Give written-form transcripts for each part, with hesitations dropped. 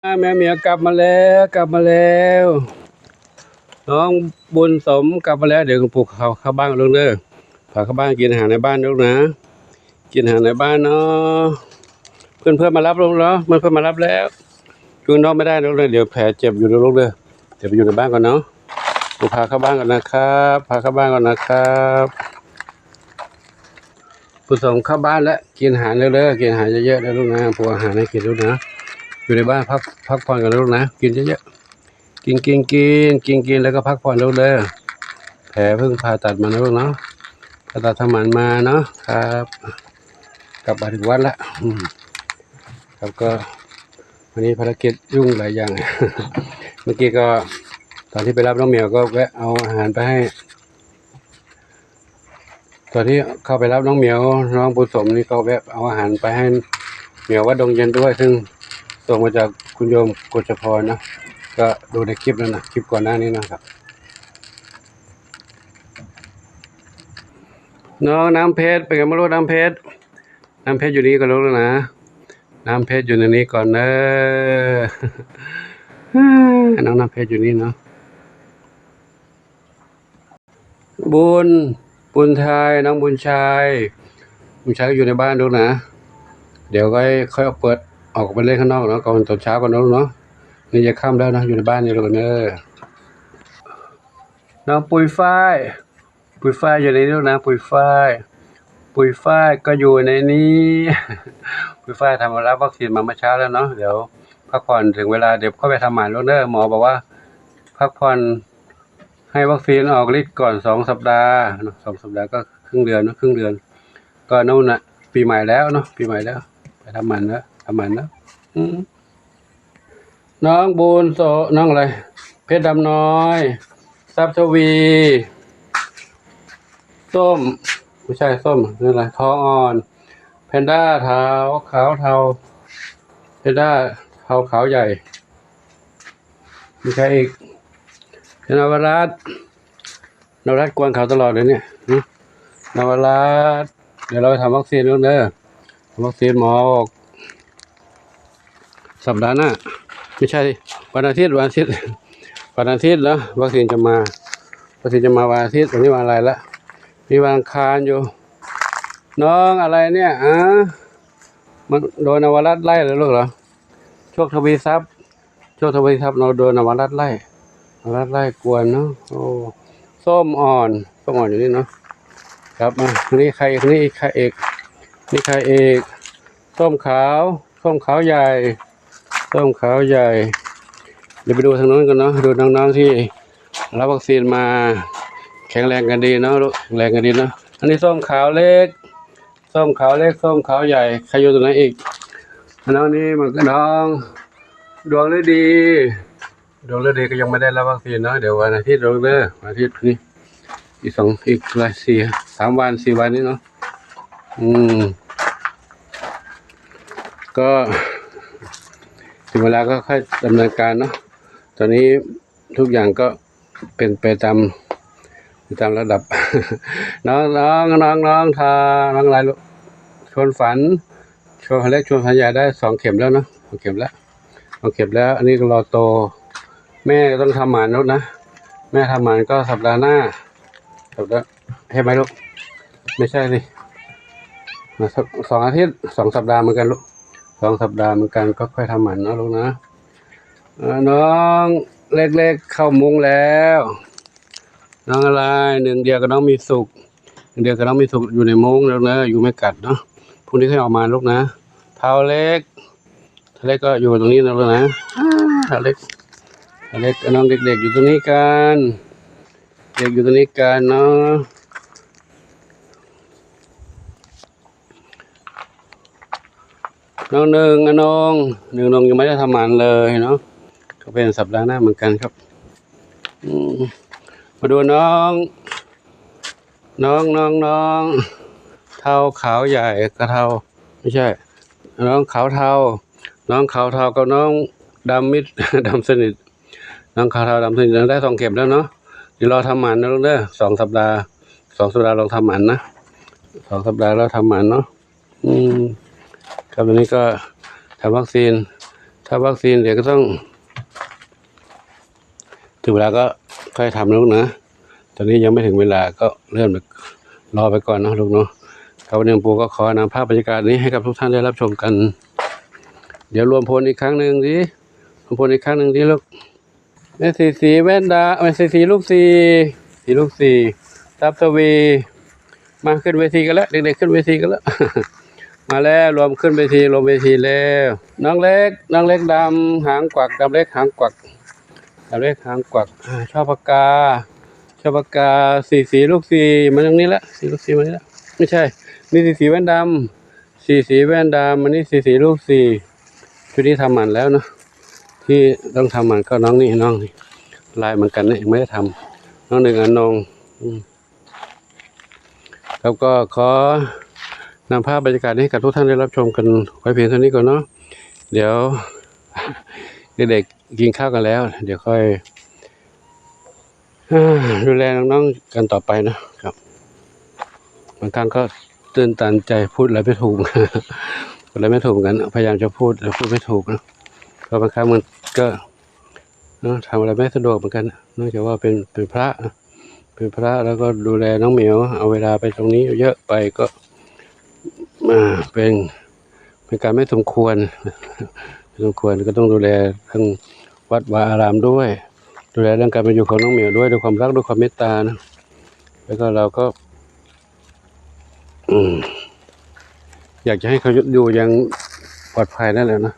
แม่เหมียวกลับมาแล้วน้องบุญสมกลับมาแล้วเดี๋ยวปลุกเขาเข้าบ้านลูกเด้อพาเข้าบ้านกินอาหารในบ้านลูกนะกินอาหารในบ้านเนาะเพื่อนมารับลูกแล้วเพื่อนมารับแล้วจูงน้องไม่ได้ลูกเลยเดี๋ยวแผลเจ็บอยู่ลูกเลยเดี๋ยวไปอยู่ในบ้านก่อนเนาะพาเข้าบ้านก่อนนะครับพาเข้าบ้านก่อนนะครับบุญสมเข้าบ้านแล้วกินอาหารเร็วๆกินอาหารเยอะๆนะลูกนะพวกอาหารให้กินลูกนะอยู่ในบ้านพักผ่อนกันลูกนะกินเยอะๆกินแล้วก็พักผ่อนลูกเลยแผลเพิ่งผ่าตัดมานะลูกเนาะผ่าตัดทำหมันมาเนาะครับกลับมาถึงวัดละครับก็วันนี้ภารกิจยุ่งหลายอย่าง เมื่อกี้ก็ตอนที่ไปรับน้องเหมียวก็แวะเอาอาหารไปให้ตอนที่เข้าไปรับน้องเหมียวน้องบุญสมนี่ก็แวะเอาอาหารไปให้เหมียววัดดงเย็นด้วยซึ่งส่งมาจากคุณโยมกฤษพรนะก็ดูในคลิปแล้วนะคลิปก่อนหน้านี้นะครับน้องน้ำเพชรเป็นไงไม่รู้น้ำเพชรอยู่นี่ก็รู้แล้วนะน้ำเพชรอยู่ในนี้ก่อนเนอะน้องน้ำเพชรอยู่นี่เนาะบุญชายน้องบุญชายก็อยู่ในบ้านดูนะเดี๋ยวค่อยเอาเปิดออกไปเล่นข้างนอกเนาะก่อนตอนเช้าก่อนเนาะนี่จะค่ำแล้วนะอยู่ในบ้านนี่ลูกเนอะน้องปุยฝ้ายอยู่ในนี้นะปุยฝ้ายก็อยู่ในนี้ ปุยฝ้ายทำรับวัคซีนมาเมื่อเช้าแล้วเนาะเดี๋ยวพักผ่อนถึงเวลาเดี๋ยวเข้าไปทำหมันลูกเนอะหมอบอกว่าพักผ่อนให้วัคซีนออกฤทธิ์ก่อน2 สัปดาห์2 สัปดาห์ก็ครึ่งเดือนก็นู่นน่ะปีใหม่แล้วเนาะไปทำหมันนะน้องบุญโสน้องอะไรเพชรดำน้อยทรัพย์ทวีส้มไม่ใช่ส้มนี่อะไรทองอ่อนแพนด้าเทาขาวเทาแพนด้าเทาขาวใหญ่มีใครอีกนวรัตน์กวนเขาตลอดเลยเนี่ยนวรัตน์เดี๋ยวเราไปทำวัคซีนด้วยเด้อวัคซีนหมอออกสัปดาห์หน้าไม่ใช่วันอาทิตย์แล้ววัคซีนจะมาวันอาทิตย์วันนี้วันอะไรละมีวันอังคารอยู่น้องอะไรเนี่ยมันโดนนวรัตน์ไล่เลยลูกเหรอโชคทวีทรัพย์เราโดนนวรัตน์ไล่กวนเนาะโอ้ส้มอ่อนอยู่นี่เนาะครับมานี่ใครเอกส้มขาวใหญ่เดี๋ยวไปดูทางโน้นกันเนาะดูน้องๆที่รับวัคซีนมาแข็งแรงกันดีเนาะลูกแรงกันดีเนาะอันนี้ส้มขาวเล็กส้มขาวใหญ่ใครอยู่ตรงไหนอีกน้องนี่มันก็น้องดวงฤดีก็ยังไม่ได้รับวัคซีนเนาะเดี๋ยววันอาทิตย์วันอาทิตย์นี่อีก3 วัน 4 วันนี้เนาะก็ถึงเวลาก็ค่อยดำเนินการเนาะตอนนี้ทุกอย่างก็เป็นไปตามระดับ น้องอะไรลูกชวนฝันเล็กชวนฝันใหญ่ได้2 เข็มแล้วเนาะ2 เข็มแล้วอันนี้ก็รอโตแม่ก็ต้องทำหมันแล้วนะแม่ทำหมันก็สัปดาห์หน้าให้ไหมลูกไม่ใช่สิ2 อาทิตย์2 สัปดาห์เหมือนกันลูก2 สัปดาห์เหมือนกันก็ค่อยทำหมันนะลูกนะน้องเล็กๆเข้ามุ้งแล้วน้องอะไร1 เดือนกับน้องมีสุขอยู่ในมุ้งแล้วนะอยู่ไม่กัดเนาะพรุ่งนี้ค่อยออกมาลูกนะเท้าเล็กก็อยู่ตรงนี้นะลูกนะเท้าเล็กน้องเด็กๆอยู่ตรงนี้กันเนาะน้องหนึ่งยังไม่ได้ทำหมันเลยเนาะก็เป็นสัปดาห์หน้าเหมือนกันครับมาดูน้องเทาขาวใหญ่กระเทาไม่ใช่น้องขาวเทากับน้องดำมิด ดำสนิทน้องขาวเทาดำสนิทได้2 เข็มแล้วเนาะเดี๋ยวรอทำหมันนะลูกเด้อ2 สัปดาห์ลองทำหมันนะ2 สัปดาห์แล้วทำหมันเนาะครับตอนนี้ก็ทำวัคซีนท ถ้าวัคซีนเดี๋ยวก็ต้องถึงเวลาก็ค่อยทำลูกนะตอนนี้ยังไม่ถึงเวลาก็เริ่มรอไปก่อนนะลูกเนาะครับวันนี้ปู่ก็ขอนำภาพบรรยากาศนี้ให้กับทุกท่านได้รับชมกันเดี๋ยวรวมพลอีกครั้งหนึ่งดิรวมพลอีกครั้งหนึ่งดิลูกแม่สีแว่นดาแม่สีลูกสี่ทับทวีมาขึ้นเวทีกันแล้วเด็กๆขึ้นเวทีกันแล้ว มาแล้วรวมขึ้นเวทีลงเวทีแล้วน้องเล็กดำหางกวักดำเล็กหางกวักดำเล็กหางกวักชอบปากกาสีลูกสี่มาตรงนี้ละสีลูกสี่มานี่ละไม่ใช่นี่สีแว่นดำสีแว่นดำมันนี่สีลูกสี่ชุดนี้ทำหมันแล้วเนาะที่ต้องทำหมันก็น้องนี่ลายเหมือนกันนะยังไม่ได้ทำน้องหนึ่งอนงครับก็ขอนำภาพบรรยากาศให้กับทุกท่านได้รับชมกันไว้เพียงเท่านี้ก่อนเนาะเดี๋ยวเด็กๆกินข้าวกันแล้วเดี๋ยวค่อยดูแลน้องๆกันต่อไปนะครับบางครั้งก็ตื่นตันใจพูดอะไรไม่ถูก พูดอะไรไม่ถูกกันพยายามจะพูดแต่พูดไม่ถูกนะเพราะบางครั้งมันก็ทำอะไรไม่สะดวกเหมือนกันเนื่องจากว่าเป็นพระแล้วก็ดูแลน้องเหมียวเอาเวลาไปตรงนี้เยอะไปก็เป็นการไม่สมควรก็ต้องดูแลทั้งวัดวาอารามด้วยดูแลเรื่องการเป็นอยู่ของน้องเหมียวด้วยด้วยความรักด้วยความเมตตานะแล้วก็เราก็อยากจะให้เขาอยู่อย่างปลอดภัยนั่นแหละนะ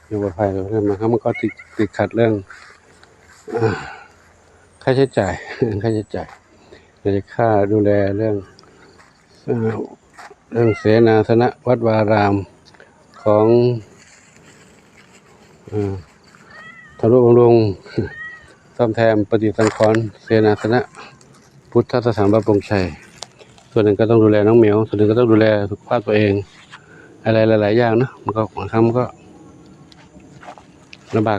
อยู่ปลอดภัยแล้วมันก็ติดขัดเรื่องค่าใช้จ่ายค่าดูแลเรื่องเสนาสนะวัดวารามของทนุบำรุงซ่อมแซมปฏิสังขรณ์เสนาสนะพุทธสถานพระปงชัยส่วนหนึ่งก็ต้องดูแลน้องเหมียวส่วนหนึ่งก็ต้องดูแลสุขภาพตัวเองอะไรหลายๆอย่างนะมันก็บางครั้งมันก็ลำบ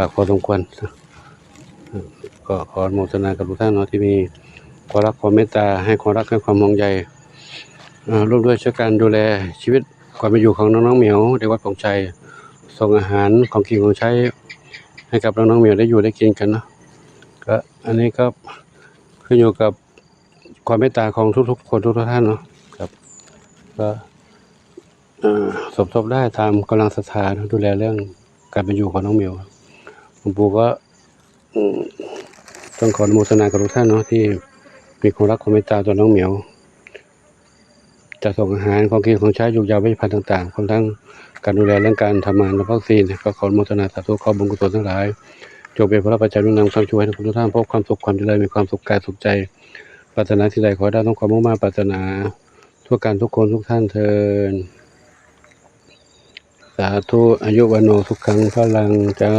ากพอสมควรก็ขออนุโมทนากับทุกท่านเนาะที่มีความรักความเมตตาให้ความรักให้ความห่วงใยร่วมด้วยช่วยกันดูแลชีวิตความเป็นอยู่ของน้องๆเหมียวในวัดปงชัยส่งอาหารของกินของใช้ให้กับน้องๆเหมียวได้อยู่ได้กินกันเนาะก็อันนี้ก็ขึ้นอยู่กับความเมตตาของทุกๆคนทุกท่านเนาะครับก็สมทบได้ตามกำลังศรัทธาดูแลเรื่องการเป็นอยู่ของน้องเหมียวหลวงปู่ก็ต้องขออนุโมทนากับทุกท่านเนาะที่มีความรักความเมตตาต่อน้องเหมียวจะส่งอาหารของกินของใช้ยุกยาเวชภัณฑ์ต่างๆพร้อมทั้งการดูแลเรื่องการทำงานและวัคซีนก็ขออนุโมทนาสาธุขอบุญกุศลทั้งหลายจงเป็นพระปัจจัยนุนนำความช่วยให้ทุกท่านพบความสุขความเจริญมีความสุขกายสุขใจปรารถนาที่ใดขอได้ต้องความมุ่งมั่นปรารถนาทั่วกันทุกคนทุกท่านเทินสาธุอายุวันโนสุขังพลังเจ้า